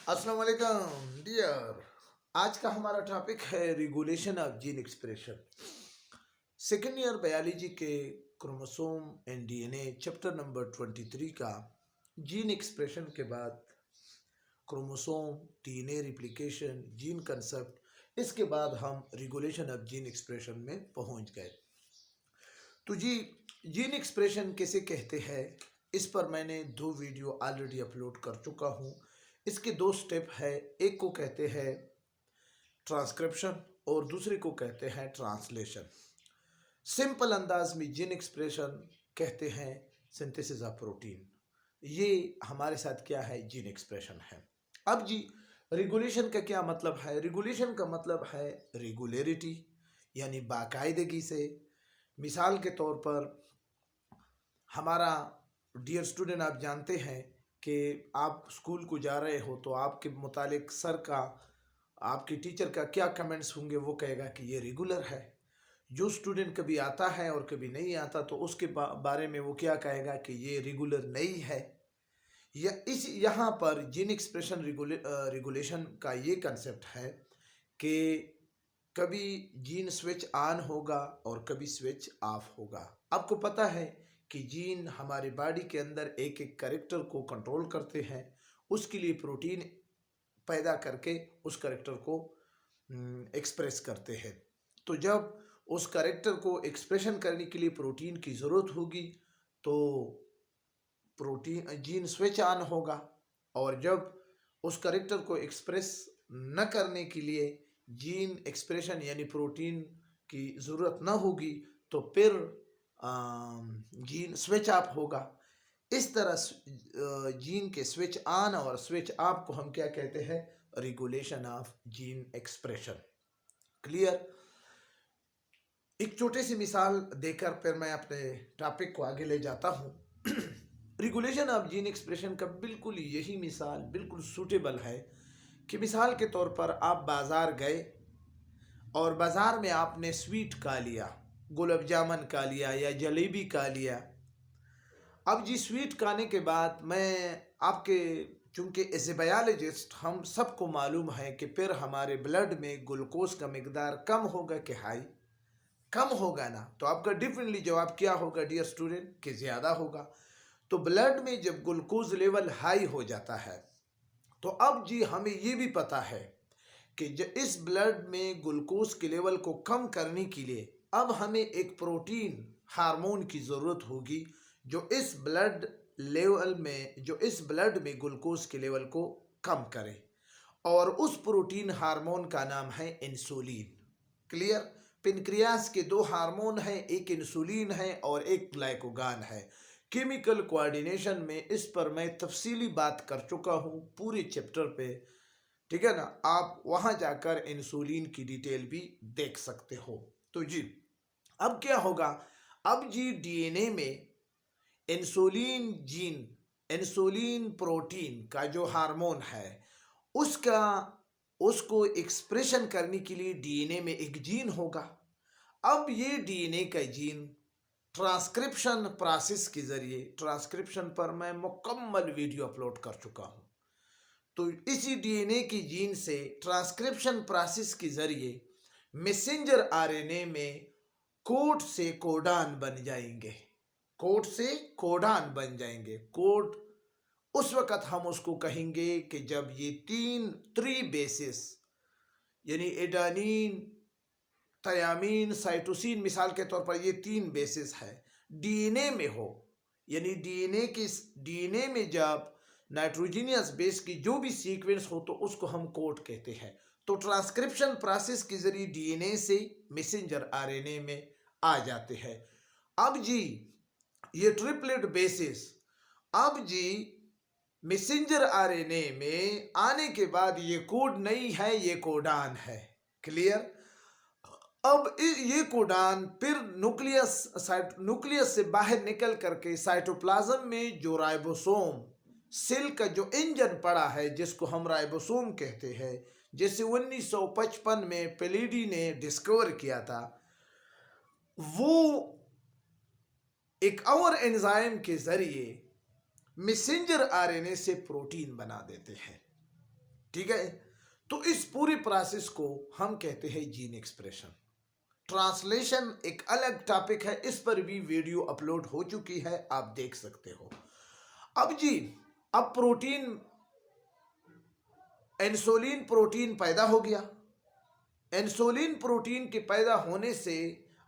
अस्सलाम वालेकुम डियर। आज का हमारा टॉपिक है regulation of gene expression. Second year biology के chromosome and DNA chapter number 23 का जीन एक्सप्रेशन के बाद chromosome, DNA replication, gene concept, इसके बाद हम रेगुलेशन ऑफ जीन एक्सप्रेशन में पहुंच गए। तो जी, जीन एक्सप्रेशन किसे कहते हैं, इस पर मैंने 2 वीडियो ऑलरेडी अपलोड कर चुका हूँ। इसके 2 स्टेप है, एक को कहते हैं ट्रांसक्रिप्शन और दूसरे को कहते हैं ट्रांसलेशन। सिंपल अंदाज में जीन एक्सप्रेशन कहते हैं सिंथेसिस ऑफ प्रोटीन। ये हमारे साथ क्या है, जीन एक्सप्रेशन है। अब जी, रेगुलेशन का क्या मतलब है? रेगुलेशन का मतलब है रेगुलरिटी, यानी बाकायदगी से। मिसाल के तौर पर हमारा डियर स्टूडेंट, आप जानते हैं कि आप स्कूल को जा रहे हो तो आपके मुतालिक सर का, आपके टीचर का क्या कमेंट्स होंगे? वो कहेगा कि ये रेगुलर है। जो स्टूडेंट कभी आता है और कभी नहीं आता तो उसके बारे में वो क्या कहेगा कि ये रेगुलर नहीं है। या इस यहाँ पर जीन एक्सप्रेशन रेगुलेशन का ये कंसेप्ट है कि कभी जीन स्विच ऑन होगा और कभी स्विच ऑफ होगा। आपको पता है कि जीन हमारे बॉडी के अंदर एक एक कैरेक्टर को कंट्रोल करते हैं, उसके लिए प्रोटीन पैदा करके उस कैरेक्टर को एक्सप्रेस करते हैं। तो जब उस कैरेक्टर को एक्सप्रेशन करने के लिए प्रोटीन की ज़रूरत होगी तो प्रोटीन जीन स्विच ऑन होगा, और जब उस कैरेक्टर को एक्सप्रेस न करने के लिए जीन एक्सप्रेशन यानी प्रोटीन की ज़रूरत न होगी तो फिर जीन स्विच ऑफ होगा। इस तरह जीन के स्विच ऑन और स्विच ऑफ को हम क्या कहते हैं? Regulation of gene expression. Clear? एक छोटी सी मिसाल देकर फिर मैं अपने टॉपिक को आगे ले जाता हूँ। रेगुलेशन ऑफ जीन एक्सप्रेशन का बिल्कुल यही मिसाल बिल्कुल सूटेबल है कि मिसाल के तौर पर आप बाज़ार गए और बाज़ार में आपने स्वीट खा लिया, गुलाब जामुन खा लिया या जलेबी खा लिया। अब जी, स्वीट खाने के बाद मैं आपके, चूँकि एज ए बायोलॉजिस्ट हम सबको मालूम है कि फिर हमारे ब्लड में ग्लूकोज का मिकदार कम होगा कि हाई? कम होगा ना। तो आपका डिफरेंटली जवाब क्या होगा डियर स्टूडेंट, कि ज़्यादा होगा। तो ब्लड में जब ग्लूकोज लेवल हाई हो जाता है तो अब जी हमें ये भी पता है कि इस ब्लड में ग्लूकोज के लेवल को कम करने के लिए अब हमें एक प्रोटीन हार्मोन की ज़रूरत होगी जो इस ब्लड में ग्लूकोज के लेवल को कम करे, और उस प्रोटीन हार्मोन का नाम है इंसुलिन। क्लियर? पेनक्रियास के 2 हार्मोन हैं, एक इंसुलिन है और एक ग्लाइकोगान है। केमिकल कोऑर्डिनेशन में इस पर मैं तफसीली बात कर चुका हूँ पूरे चैप्टर पे, ठीक है ना। आप वहाँ जाकर इंसुलिन की डिटेल भी देख सकते हो। तो जी, अब क्या होगा? अब जी, डीएनए में इंसुलिन प्रोटीन का जो हार्मोन है उसका उसको एक्सप्रेशन करने के लिए डीएनए में एक जीन होगा। अब ये डीएनए का जीन ट्रांसक्रिप्शन प्रोसेस के ज़रिए, ट्रांसक्रिप्शन पर मैं मुकम्मल वीडियो अपलोड कर चुका हूँ। तो इसी डीएनए की जीन से ट्रांसक्रिप्शन प्रोसेस के ज़रिए मैसेंजर आरएनए में कोड से कोडान बन जाएंगे। कोड से कोडान बन जाएंगे। कोड उस वक़्त हम उसको कहेंगे कि जब ये 3 बेसिस यानी एडानिन, थायामीन, साइटोसिन, मिसाल के तौर पर ये 3 बेसिस है डीएनए में हो, यानी डीएनए में जब नाइट्रोजनियस बेस की जो भी सीक्वेंस हो तो उसको हम कोड कहते हैं। तो ट्रांसक्रिप्शन प्रोसेस के जरिए डीएनए से मैसेंजर आरएनए में आ जाते हैं। अब जी, ये ट्रिपलेट बेसिस अब जी मैसेंजर आरएनए में आने के बाद ये कोड नहीं है, ये कोडान है। क्लियर? अब ये कोडान फिर न्यूक्लियस से बाहर निकल करके साइटोप्लाज्म में जो राइबोसोम, सेल का जो इंजन पड़ा है जिसको हम राइबोसोम कहते हैं, जैसे 1955 में पेलिडी ने डिस्कवर किया था, वो एक और एंजाइम के जरिए मैसेंजर आरएनए से प्रोटीन बना देते हैं। ठीक है। तो इस पूरी प्रोसेस को हम कहते हैं जीन एक्सप्रेशन। ट्रांसलेशन एक अलग टॉपिक है, इस पर भी वीडियो अपलोड हो चुकी है, आप देख सकते हो। अब जी, अब प्रोटीन, इंसुलिन प्रोटीन पैदा हो गया। इंसुलिन प्रोटीन के पैदा होने से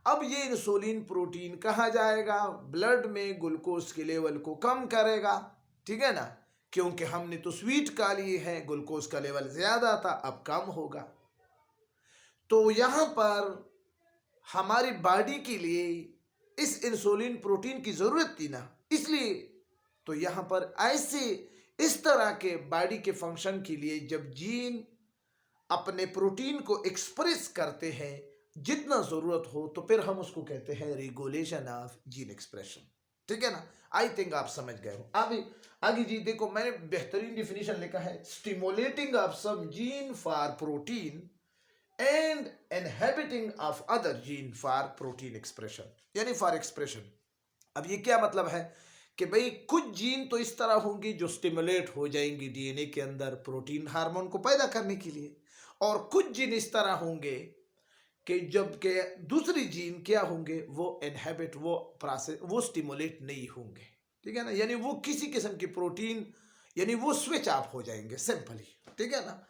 अब ये इंसुलिन प्रोटीन कहाँ जाएगा? ब्लड में ग्लूकोज के लेवल को कम करेगा, ठीक है ना, क्योंकि हमने तो स्वीट खा लिए हैं, ग्लूकोज का लेवल ज्यादा था, अब कम होगा। तो यहाँ पर हमारी बॉडी के लिए इस इंसुलिन प्रोटीन की जरूरत थी ना, इसलिए तो यहाँ पर ऐसे इस तरह के बॉडी के फंक्शन के लिए जब जीन अपने प्रोटीन को एक्सप्रेस करते हैं जितना जरूरत हो, तो फिर हम उसको कहते हैं रेगुलेशन ऑफ जीन एक्सप्रेशन, ठीक है ना। आई थिंक आप समझ गए हो। आगे आगे जी देखो, मैंने बेहतरीन डिफिनीशन लिखा है, stimulating of some gene for protein and inhibiting of other gene for protein expression, यानी फॉर एक्सप्रेशन। अब ये क्या मतलब है कि भाई कुछ जीन तो इस तरह होंगे जो स्टिमुलेट हो जाएंगे डीएनए के अंदर प्रोटीन हार्मोन को पैदा करने के लिए, और कुछ जीन इस तरह होंगे कि जबकि दूसरी जीन क्या होंगे, वो इनहिबिट, वो प्रोसेस, वो स्टिमुलेट नहीं होंगे, ठीक है ना, यानी वो किसी किस्म की प्रोटीन, यानी वो स्विच ऑफ हो जाएंगे सिंपली, ठीक है ना।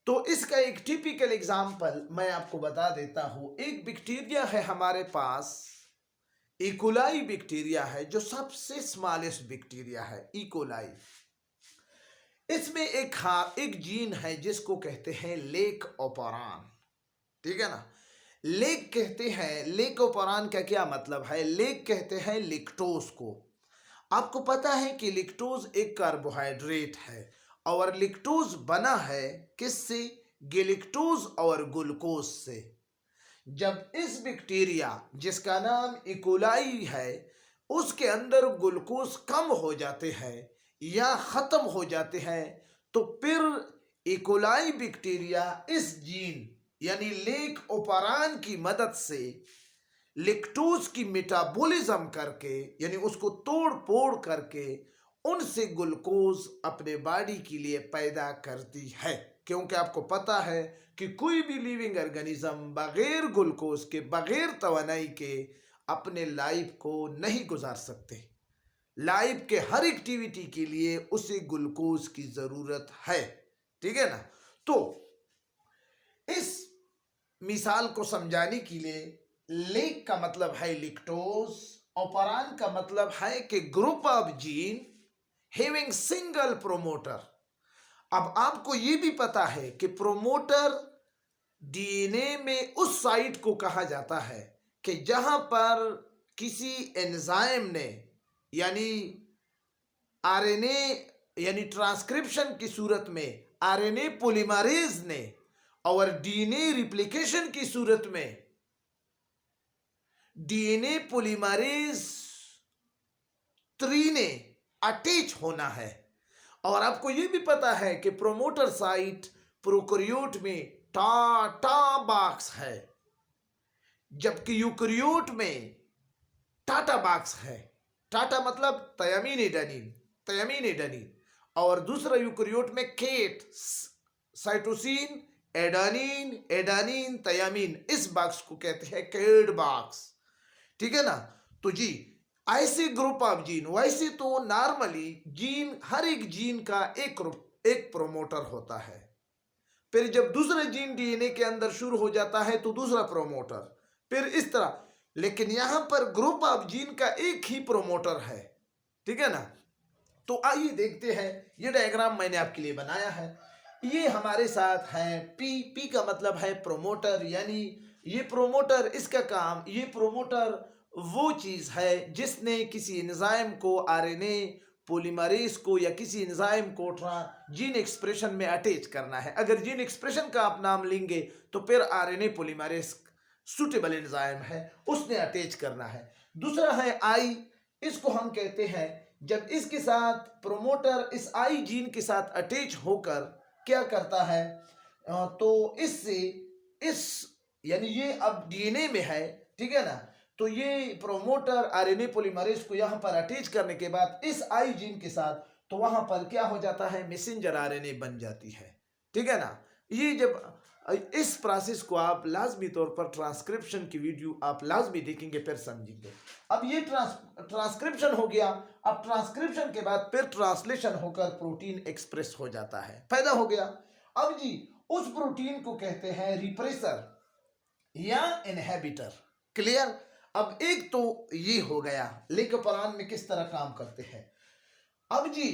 तो इसका एक टिपिकल एग्जांपल मैं आपको बता देता हूं। एक बैक्टीरिया है हमारे पास, इकोलाई बैक्टीरिया है, जो सबसे स्मॉलेस्ट बैक्टीरिया है, इकोलाई। इसमें एक जीन है जिसको कहते हैं लेक ओपरान, ठीक है ना। लेक कहते हैं, लेक ओपरान का क्या मतलब है? लेक कहते हैं लेक्टोज को। आपको पता है कि लेक्टोज एक कार्बोहाइड्रेट है, और लेक्टोज बना है किससे? गैलेक्टोज और ग्लूकोज से। जब इस बैक्टीरिया जिसका नाम इकोलाई है, उसके अंदर ग्लूकोज कम हो जाते हैं या खत्म हो जाते हैं, तो फिर इकोलाई बैक्टीरिया इस जीन यानी लेक ओपरान की मदद से लेक्टोज की मेटाबॉलिज्म करके, यानी उसको तोड़ फोड़ करके उनसे ग्लूकोज अपने बॉडी के लिए पैदा करती है। क्योंकि आपको पता है कि कोई भी लिविंग ऑर्गेनिज्म बगैर ग्लूकोज के, बगैर तवानाई के अपने लाइफ को नहीं गुजार सकते। लाइफ के हर एक्टिविटी के लिए उसे ग्लूकोज की जरूरत है, ठीक है ना। तो इस मिसाल को समझाने के लिए, लेक का मतलब है लेक्टोज, ओपरान का मतलब है कि group of gene having single promoter. अब आपको यह भी पता है कि प्रोमोटर डीएनए में उस साइट को कहा जाता है कि जहां पर किसी एंजाइम ने, यानी आरएनए, यानी ट्रांसक्रिप्शन की सूरत में आरएनए पॉलीमरेज ने, और डीएनए रिप्लिकेशन की सूरत में डीएनए पॉलीमरेज 3 ने अटैच होना है। और आपको यह भी पता है कि प्रोमोटर साइट प्रोकैरियोट में टाटा बॉक्स है, जबकि यूकैरियोट में टाटा बॉक्स है। टाटा मतलब थायमीन एडेनिन, थायमीन एडेनिन, और दूसरा यूकैरियोट में CAAT, cytosine, adenine, adenine, thymine, इस बॉक्स को कहते हैं केट बॉक्स, ठीक है ना। तो जी ऐसे ग्रुप ऑफ जीन, वैसे तो नॉर्मली जीन, हर एक जीन का एक प्रोमोटर होता है, फिर जब दूसरा जीन डीएनए के अंदर शुरू हो जाता है तो दूसरा प्रोमोटर, फिर इस तरह। लेकिन यहां पर ग्रुप ऑफ जीन का एक ही प्रोमोटर है, ठीक है ना। तो आइए देखते हैं, ये डायग्राम मैंने आपके लिए बनाया है। ये हमारे साथ है पी, पी का मतलब है प्रोमोटर, यानी ये प्रोमोटर, इसका काम, ये प्रोमोटर वो चीज है जिसने किसी एंजाइम को, आरएनए पॉलीमरेज को या किसी एंजाइम को जीन एक्सप्रेशन में अटैच करना है। अगर जीन एक्सप्रेशन का आप नाम लेंगे तो फिर आरएनए पॉलीमरेज सुटेबल एंजाइम है, उसने अटैच करना है। दूसरा है आई, इसको हम कहते हैं जब इसके साथ प्रोमोटर इस आई जीन के साथ अटैच होकर क्या करता है, तो इससे इस, यानी ये अब डीएनए में है, ठीक है ना, तो ये प्रोमोटर आरएनए पॉलीमरेज को यहां पर अटैच करने के बाद इस आई जीन के साथ, तो वहां पर क्या हो जाता है, मैसेंजर आरएनए बन जाती है, ठीक है ना। ये जब इस प्रोसेस को आप लाजमी तौर पर ट्रांसक्रिप्शन की वीडियो आप लाजमी देखेंगे फिर समझेंगे। अब ये ट्रांसक्रिप्शन हो गया। अब ट्रांसक्रिप्शन के बाद फिर ट्रांसलेशन होकर प्रोटीन एक्सप्रेस हो जाता है, पैदा हो गया। अब जी उस प्रोटीन को कहते हैं रिप्रेसर या इनहेबिटर। क्लियर। अब एक तो ये हो गया लेकोपरान में किस तरह काम करते हैं। अब जी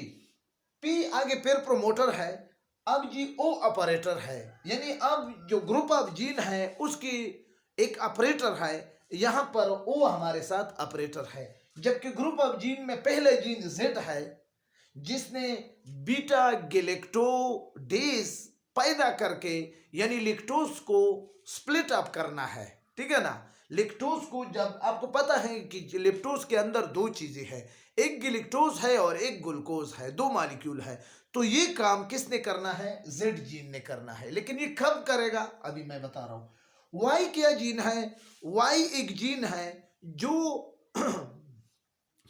पी आगे फिर प्रोमोटर है। अब जी ओ ऑपरेटर है, यानी अब जो ग्रुप ऑफ जीन है उसकी एक ऑपरेटर है, यहां पर ओ हमारे साथ ऑपरेटर है। जबकि ग्रुप ऑफ जीन में पहले जीन जेड है जिसने बीटा गैलेक्टोडेज पैदा करके यानी लेक्टोज को स्प्लिट अप करना है। ठीक है ना। लेक्टोज को जब आपको पता है कि लेक्टोज के अंदर दो चीजें हैं, एक गिलेक्टोज है और एक ग्लूकोज है, दो मॉलिक्यूल है। तो ये काम किसने करना है, जेड जीन ने करना है। लेकिन ये कब करेगा अभी मैं बता रहा हूं। वाई क्या जीन है, वाई एक जीन है जो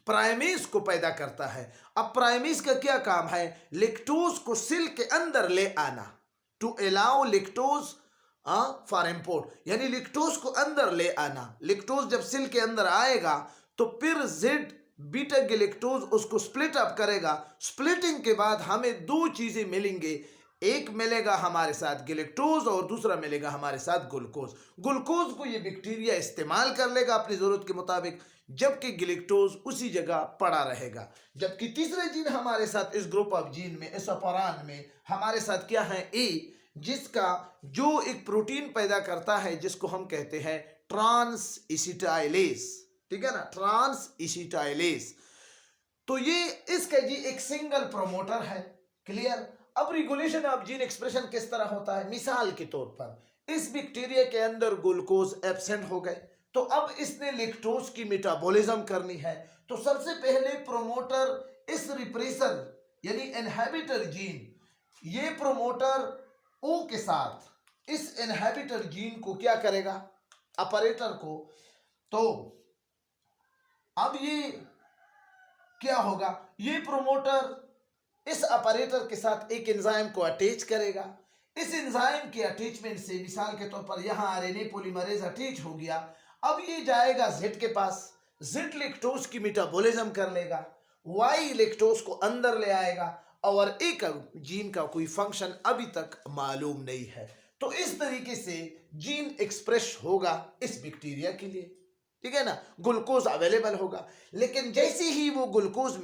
प्राइमेज को पैदा करता है। अब प्राइमेज का क्या काम है, लेक्टोज को सेल के अंदर ले आना, to allow lactose for import, यानी लेक्टोज को अंदर ले आना। लेक्टोज जब सेल के अंदर आएगा तो फिर जेड बीटा गैलेक्टोज उसको स्प्लिट अप करेगा। स्प्लिटिंग के बाद हमें दो चीजें मिलेंगे, एक मिलेगा हमारे साथ गैलेक्टोज और दूसरा मिलेगा हमारे साथ ग्लूकोज। ग्लूकोज को ये बैक्टीरिया इस्तेमाल कर लेगा अपनी जरूरत के मुताबिक, जबकि गैलेक्टोज उसी जगह पड़ा रहेगा। जबकि तीसरे जीन हमारे साथ इस ग्रुप ऑफ जीन में, इस अपरान में हमारे साथ क्या है, ए, जिसका जो एक प्रोटीन पैदा करता है जिसको हम कहते हैं ट्रांस एसिटाइलेज। ठीक है ना, ट्रांस एसिटाइलेज। तो ये इसका जी एक सिंगल प्रोमोटर है। क्लियर। अब रेगुलेशन ऑफ जीन एक्सप्रेशन किस तरह होता है, मिसाल के तौर पर इस बैक्टीरिया के अंदर ग्लूकोज एब्सेंट हो गए, तो अब इसने लेक्टोज की मेटाबॉलिज्म करनी है। तो सबसे पहले प्रोमोटर इस रिप्रेसर यानी इनहिबिटर जीन, ये प्रोमोटर ओ के साथ इस इनहिबिटर जीन को क्या करेगा, ऑपरेटर को। तो अब ये क्या होगा, ये प्रोमोटर इस ऑपरेटर के साथ एक एंजाइम को अटैच करेगा। इस एंजाइम के अटैचमेंट से मिसाल के तौर पर यहां आरएनए पॉलीमरेज अटैच हो गया। अब ये जाएगा जेड के पास, जेड लेक्टोज की मेटाबॉलिज्म कर लेगा, वाई लेक्टोज को अंदर ले आएगा और एक जीन का कोई फंक्शन अभी तक मालूम नहीं है। तो इस तरीके से जीन एक्सप्रेस होगा इस बैक्टीरिया के लिए। ठीक है ना, ग्लूकोज अवेलेबल होगा। लेकिन जैसे ही वो ग्लूकोज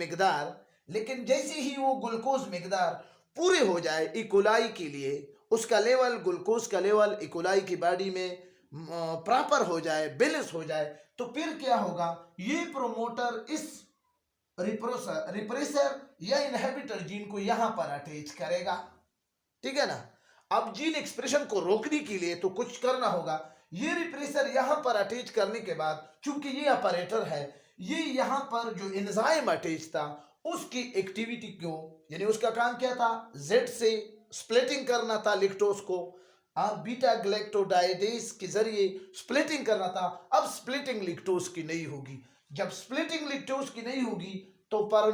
मिकदार पूरे हो जाए इकोलाई के लिए, उसका लेवल, ग्लूकोज का लेवल इकोलाई की बॉडी में प्रॉपर हो जाए, बैलेंस हो जाए, तो फिर क्या होगा, ये प्रोमोटर इस रिप्रेसर या इनहिबिटर जीन को यहां पर अटैच करेगा। ठीक है ना। अब जीन एक्सप्रेशन को रोकने के लिए तो कुछ करना होगा। ये रिप्रेसर यहां पर अटैच करने के बाद, चूंकि ये ऑपरेटर है, ये यहां पर जो एंजाइम अटैच था उसकी एक्टिविटी को, यानी उसका काम क्या था, जेड से स्प्लिटिंग करना था लेक्टोज को, बीटा ग्लैक्टोडाइडेज के जरिए स्प्लिटिंग करना था। अब स्प्लिटिंग लेक्टोज की नहीं होगी। जब स्प्लिटिंग लेक्टोज की नहीं होगी तो पर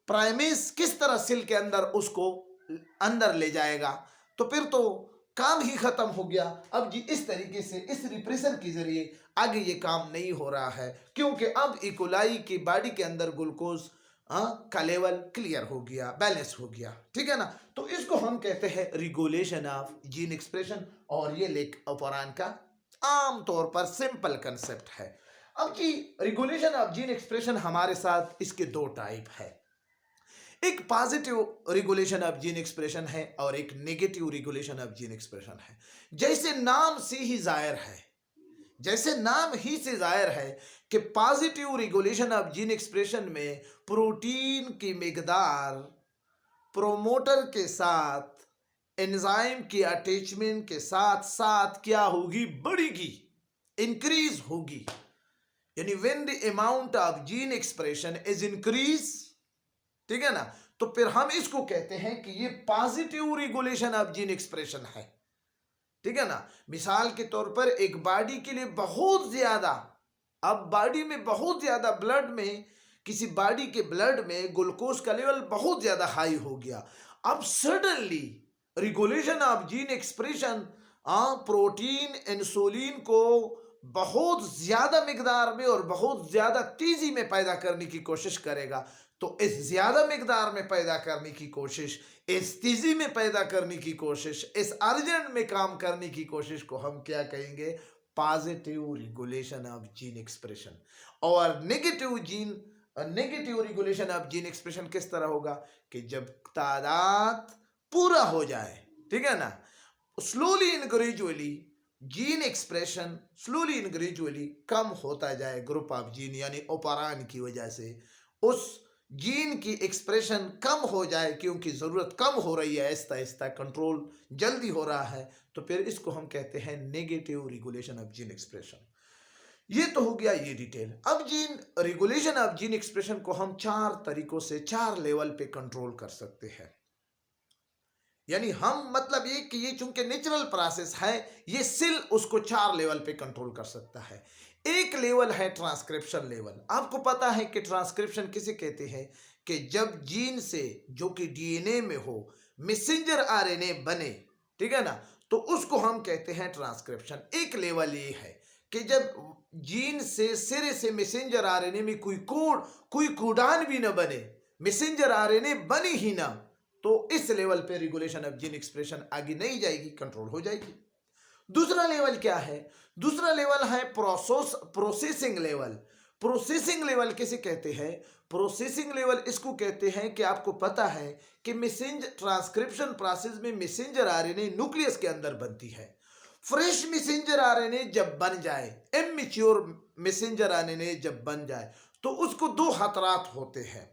प्राइमेज किस तरह सेल के अंदर उसको अंदर ले जाएगा, तो फिर तो काम ही खत्म हो गया। अब जी इस तरीके से इस रिप्रेसर के जरिए आगे ये काम नहीं हो रहा है, क्योंकि अब इकोलाई की बॉडी के अंदर ग्लूकोज का लेवल क्लियर हो गया, बैलेंस हो गया। ठीक है ना। तो इसको हम कहते हैं रेगुलेशन ऑफ जीन एक्सप्रेशन, और ये लेकोपरान का आम तौर पर सिंपल कंसेप्ट है। अब जी रेगुलेशन ऑफ जीन एक्सप्रेशन हमारे साथ इसके दो टाइप है, एक positive regulation of gene expression है और एक negative regulation of gene expression है। जैसे नाम से ही जाहिर है कि positive regulation of gene expression में प्रोटीन की मिकदार प्रोमोटर के साथ एंजाइम की अटैचमेंट के साथ साथ क्या होगी, बढ़ेगी, इंक्रीज होगी। यानी when the amount of gene expression is increase, ठीक है ना, तो फिर हम इसको कहते हैं कि ये positive regulation of gene expression है। ठीक है ना। मिसाल के तौर पर एक बॉडी के लिए बहुत ज्यादा, अब बॉडी में बहुत ज्यादा ब्लड में, किसी बॉडी के ब्लड में ग्लूकोज का लेवल बहुत ज्यादा हाई हो गया। अब suddenly regulation of gene expression protein insulin को बहुत ज्यादा मिकदार में और बहुत ज्यादा तेजी में पैदा करने की कोशिश करेगा। तो इस ज्यादा मिकदार में पैदा करने की कोशिश, इस तेजी में पैदा करने की कोशिश, इस अर्जेंट में काम करने की कोशिश को हम क्या कहेंगे? Positive regulation of gene expression. और negative regulation of gene expression किस तरह होगा कि जब तादाद पूरा हो जाए, ठीक है ना, slowly and gradually gene expression slowly and gradually कम होता जाए, ग्रुप ऑफ जीन यानी ओपरान की वजह से उस जीन की एक्सप्रेशन कम हो जाए, क्योंकि ज़रूरत कम हो रही है, आहिस्ता आहिस्ता कंट्रोल जल्दी हो रहा है, तो फिर इसको हम कहते हैं negative regulation of gene expression. ये तो हो गया ये डिटेल। अब gene regulation of gene expression को हम 4 तरीकों से 4 लेवल पे कंट्रोल कर सकते हैं। यानी हम मतलब ये कि ये चूंकि नेचुरल प्रोसेस है, ये सेल उसको 4 लेवल पे कंट्रोल कर सकता है। एक लेवल है ट्रांसक्रिप्शन लेवल। आपको पता है कि ट्रांसक्रिप्शन किसे कहते हैं? कि जब जीन से जो कि डीएनए में हो मैसेंजर आरएनए बने, ठीक है ना, तो उसको हम कहते हैं ट्रांसक्रिप्शन। एक लेवल ये है कि जब जीन से सिरे से मैसेंजर आरएनए में कोई कोडान भी न बने, मैसेंजर आरएनए बने ही ना, तो इस लेवल पे रेगुलेशन ऑफ जीन एक्सप्रेशन आगे नहीं जाएगी, कंट्रोल हो जाएगी। दूसरा लेवल क्या है? दूसरा लेवल है प्रोसेसिंग लेवल। प्रोसेसिंग लेवल किसे कहते हैं? प्रोसेसिंग लेवल इसको कहते हैं कि आपको पता है कि मैसेंजर ट्रांसक्रिप्शन प्रोसेस में मैसेंजर आरएनए न्यूक्लियस के अंदर बनती है। फ्रेश मैसेंजर आरएनए जब बन जाए, इमैच्योर मैसेंजर आरएनए जब बन जाए, तो उसको 2 खतरात होते हैं।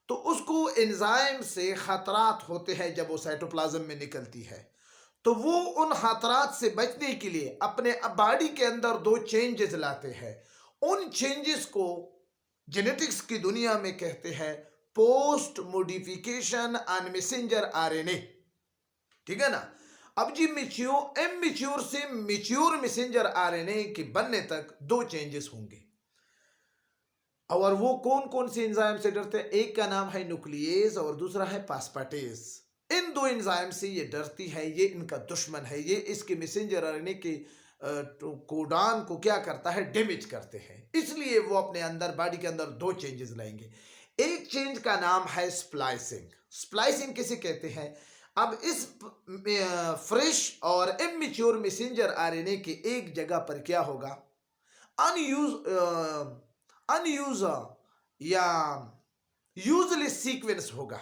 तो उसको एंजाइम से खतरात होते हैं जब वो साइटोप्लाज्म में निकलती है, तो वो उन खतरात से बचने के लिए अपने बॉडी के अंदर 2 चेंजेस लाते हैं। उन चेंजेस को जेनेटिक्स की दुनिया में कहते हैं post modification on messenger RNA, ठीक है ना। अब जी इमैच्योर से मैच्योर मैसेंजर आरएनए के बनने तक 2 चेंजेस होंगे, और वो कौन कौन से एंजाइम से डरते हैं? एक का नाम है न्यूक्लियेज और दूसरा है फास्फेटेज। इन 2 एंजाइम से ये डरती है, ये इनका दुश्मन है, ये इसके मैसेंजर आरएनए के कोडान को क्या करता है? डैमेज करते हैं। इसलिए वो अपने अंदर बॉडी के अंदर 2 चेंजेस लाएंगे। एक चेंज का नाम है स्प्लाइसिंग। स्प्लाइसिंग किसे कहते हैं? अब इस फ्रेश और इमैच्योर मैसेंजर आरएनए के एक जगह पर क्या होगा? अनयूज या यूजलेस सीक्वेंस होगा,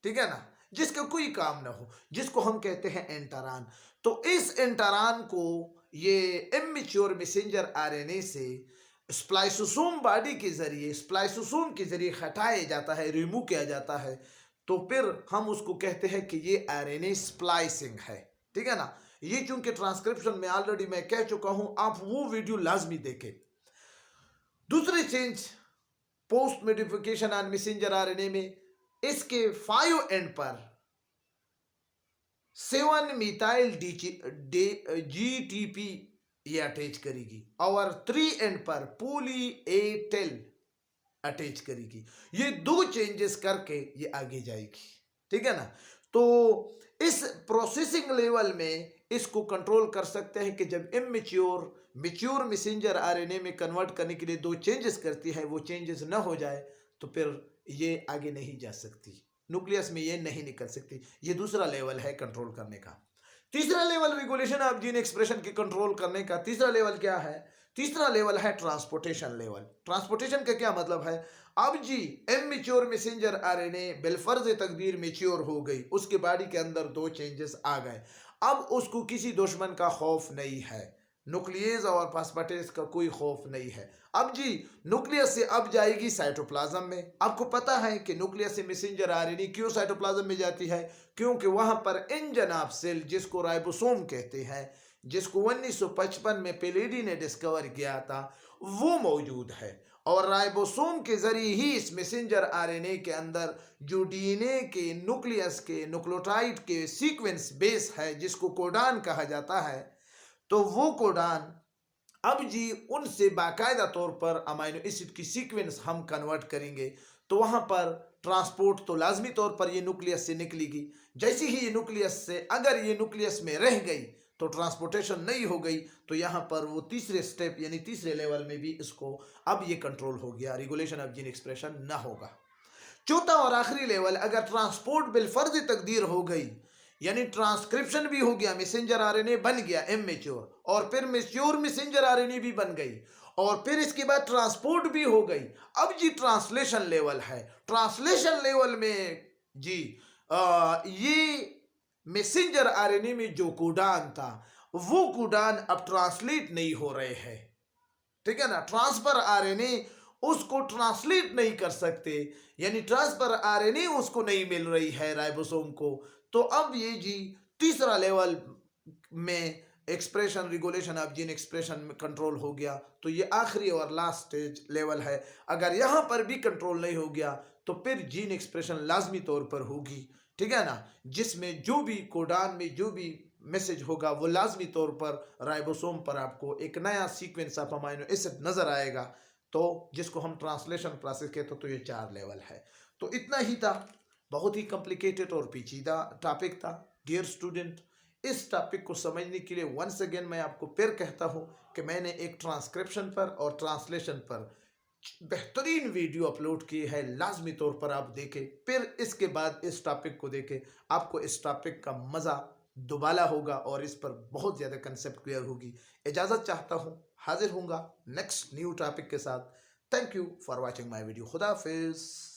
ठीक है ना, जिसका कोई काम ना हो, जिसको हम कहते हैं एंटरान। तो इस एंटरान को ये इमैच्योर मैसेंजर आरएनए से स्प्लाइसोसोम बॉडी के जरिए, स्प्लाइसोसोम के जरिए हटाया जाता है, रिमूव किया जाता है। तो फिर हम उसको कहते हैं कि ये आरएनए स्प्लाइसिंग है, ठीक है ना। ये चूंकि ट्रांसक्रिप्शन में ऑलरेडी मैं कह चुका हूं, आप वो वीडियो लाजमी देखें। दूसरी change post modification on messenger RNA में, इसके 5 एंड पर 7 मिथाइल जीटीपी ये अटैच करेगी और 3 एंड पर पोली ए टेल अटैच करेगी। ये 2 चेंजेस करके ये आगे जाएगी, ठीक है ना। तो इस प्रोसेसिंग लेवल में इसको कंट्रोल कर सकते हैं कि जब मैच्योर मैसेंजर आरएनए में कन्वर्ट करने के लिए 2 चेंजेस करती है, वो चेंजेस ना हो जाए तो फिर ये आगे नहीं जा सकती, न्यूक्लियस में ये नहीं निकल सकती। ये दूसरा लेवल है कंट्रोल करने का। तीसरा level regulation of gene expression के कंट्रोल करने का तीसरा लेवल क्या है? तीसरा लेवल है ट्रांसपोर्टेशन लेवल। ट्रांसपोर्टेशन का क्या मतलब है? अब जी इमैच्योर मैसेंजर आरएनए बिलफर्ज तकदीर मैच्योर हो गई, उसके बॉडी के अंदर 2 चेंजेस आ गए। अब उसको किसी दुश्मन का खौफ नहीं है, न्यूक्लियस और फास्फेटेज का कोई खौफ नहीं है। अब जी न्यूक्लियस से अब जाएगी साइटोप्लाज्म में। आपको पता है कि न्यूक्लियस से मैसेंजर आरएनए क्यों साइटोप्लाज्म में जाती है? क्योंकि वहां पर इंजन ऑफ सेल, जिसको राइबोसोम कहते हैं, जिसको 1955 में पेलेडी ने डिस्कवर किया था, वो मौजूद है। और राइबोसोम के जरिए ही इस मैसेंजर आरएनए के अंदर जो डीएनए के न्यूक्लियस के न्यूक्लियोटाइड के सीक्वेंस बेस है, जिसको कोडान कहा जाता है, तो वो कोडान अब जी उनसे बाकायदा तौर पर अमाइनो एसिड की सीक्वेंस हम कन्वर्ट करेंगे। तो वहां पर ट्रांसपोर्ट तो लाजमी तौर पर ये न्यूक्लियस से निकलेगी। जैसे ही ये न्यूक्लियस से अगर ये न्यूक्लियस में रह गई तो ट्रांसपोर्टेशन नहीं हो गई, तो यहाँ पर वो तीसरे स्टेप यानी तीसरे लेवल में भी इसको अब ये कंट्रोल हो गया, रेगुलेशन ऑफ जीन एक्सप्रेशन ना होगा। चौथा और आखिरी लेवल, अगर ट्रांसपोर्ट बिलफर्ज तकदीर हो गई यानी ट्रांसक्रिप्शन भी हो गया, मैसेंजर आरएनए बन गया इमेच्योर, और फिर मैच्योर मैसेंजर आरएनए भी बन गई, और फिर इसके बाद ट्रांसपोर्ट भी हो गई। अब जी ट्रांसलेशन लेवल है। ट्रांसलेशन लेवल में जी ये मैसेंजर आरएनए में जो कोडान था वो कोडान अब ट्रांसलेट नहीं हो रहे हैं, ठीक है ना। ट्रांसफर आरएनए उसको ट्रांसलेट नहीं कर सकते, यानी ट्रांसफर आरएनए उसको नहीं मिल रही है राइबोसोम को। तो अब ये जी तीसरा लेवल में expression regulation of gene expression में कंट्रोल हो गया। तो ये आखिरी और लास्ट स्टेज लेवल है। अगर यहाँ पर भी कंट्रोल नहीं हो गया तो फिर जीन एक्सप्रेशन लाजमी तौर पर होगी, ठीक है ना, जिसमें जो भी कोडान में जो भी मैसेज होगा वो लाजमी तौर पर राइबोसोम पर आपको एक नया सीक्वेंस ऑफ अमाइनो एसिड नजर आएगा, तो जिसको हम ट्रांसलेशन प्रोसेस कहते हैं। तो ये 4 लेवल है। तो इतना ही था, बहुत ही कॉम्प्लिकेटेड और पेचीदा टॉपिक था। डियर स्टूडेंट, इस टॉपिक को समझने के लिए वंस अगेन मैं आपको फिर कहता हूँ कि मैंने एक ट्रांसक्रिप्शन पर और ट्रांसलेशन पर बेहतरीन वीडियो अपलोड की है, लाजमी तौर पर आप देखें, फिर इसके बाद इस टॉपिक को देखें, आपको इस टॉपिक का मज़ा दुबाला होगा और इस पर बहुत ज़्यादा कंसेप्ट क्लियर होगी। इजाज़त चाहता हूँ, हाजिर हूँगा नेक्स्ट न्यू टॉपिक के साथ। Thank you for watching my video. खुदा हाफिज़।